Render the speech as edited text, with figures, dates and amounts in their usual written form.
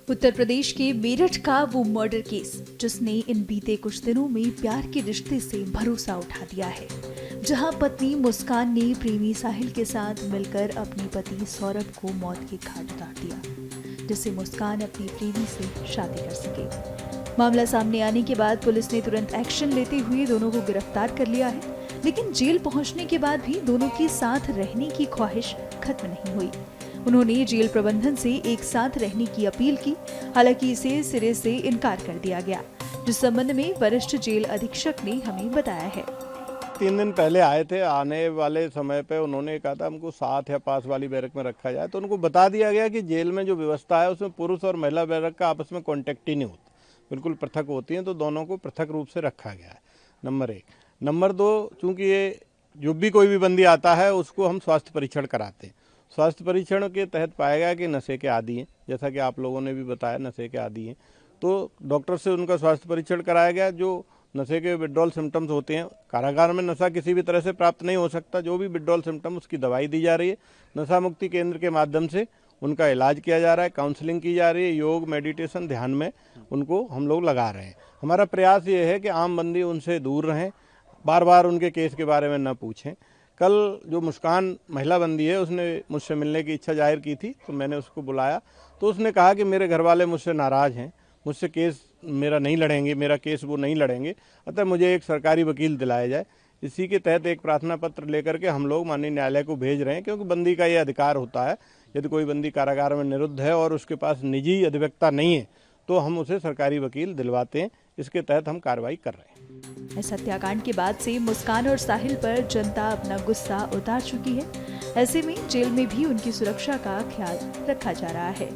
उत्तर प्रदेश के मेरठ का वो मर्डर केस जिसने इन बीते कुछ दिनों में प्यार के रिश्ते से भरोसा उठा दिया है, जहां पत्नी मुस्कान ने प्रेमी साहिल के साथ मिलकर अपने पति सौरभ को मौत के घाट उतार दिया, जिससे मुस्कान अपनी प्रेमी से शादी कर सके। मामला सामने आने के बाद पुलिस ने तुरंत एक्शन लेते हुए दोनों को गिरफ्तार कर लिया है, लेकिन जेल पहुंचने के बाद भी दोनों की साथ रहने की ख्वाहिश खत्म नहीं हुई। उन्होंने जेल प्रबंधन से एक साथ रहने की अपील की, हालांकि इसे सिरे से इनकार कर दिया गया, जिस संबंध में वरिष्ठ जेल अधीक्षक ने हमें बताया है। 3 दिन पहले आए थे, आने वाले समय पे उन्होंने कहा था हमको साथ या पास वाली बैरक में रखा जाए, तो उनको बता दिया गया कि जेल में जो व्यवस्था है उसमें पुरुष और महिला बैरक का आपस में कॉन्टेक्ट ही नहीं होता, बिल्कुल पृथक होती हैं, तो दोनों को पृथक रूप से रखा गया है। नंबर 1। नंबर 2, चूँकि ये जो भी कोई भी बंदी आता है उसको हम स्वास्थ्य परीक्षण कराते हैं। स्वास्थ्य परीक्षण के तहत पाया गया कि नशे के आदी हैं, जैसा कि आप लोगों ने भी बताया नशे के आदी हैं, तो डॉक्टर से उनका स्वास्थ्य परीक्षण कराया गया। जो नशे के विड्रॉल सिम्टम्स होते हैं, कारागार में नशा किसी भी तरह से प्राप्त नहीं हो सकता, जो भी विड्रॉल सिम्टम उसकी दवाई दी जा रही है। नशा मुक्ति केंद्र के माध्यम से उनका इलाज किया जा रहा है, काउंसलिंग की जा रही है, योग मेडिटेशन ध्यान में उनको हम लोग लगा रहे हैं। हमारा प्रयास ये है कि आम बंदी उनसे दूर रहें, बार बार उनके केस के बारे में न पूछें। कल जो मुस्कान महिला बंदी है उसने मुझसे मिलने की इच्छा जाहिर की थी, तो मैंने उसको बुलाया, तो उसने कहा कि मेरे घर वाले मुझसे नाराज़ हैं, मुझसे केस मेरा नहीं लड़ेंगे, मेरा केस वो नहीं लड़ेंगे, अतः मुझे एक सरकारी वकील दिलाया जाए। इसी के तहत एक प्रार्थना पत्र लेकर के हम लोग माननीय न्यायालय को भेज रहे हैं, क्योंकि बंदी का ये अधिकार होता है, यदि कोई बंदी कारागार में निरुद्ध है और उसके पास निजी अधिवक्ता नहीं है तो हम उसे सरकारी वकील दिलवाते हैं। इसके तहत हम कार्रवाई कर रहे हैं। इस हत्याकांड के बाद से मुस्कान और साहिल पर जनता अपना गुस्सा उतार चुकी है। ऐसे में जेल में भी उनकी सुरक्षा का ख्याल रखा जा रहा है।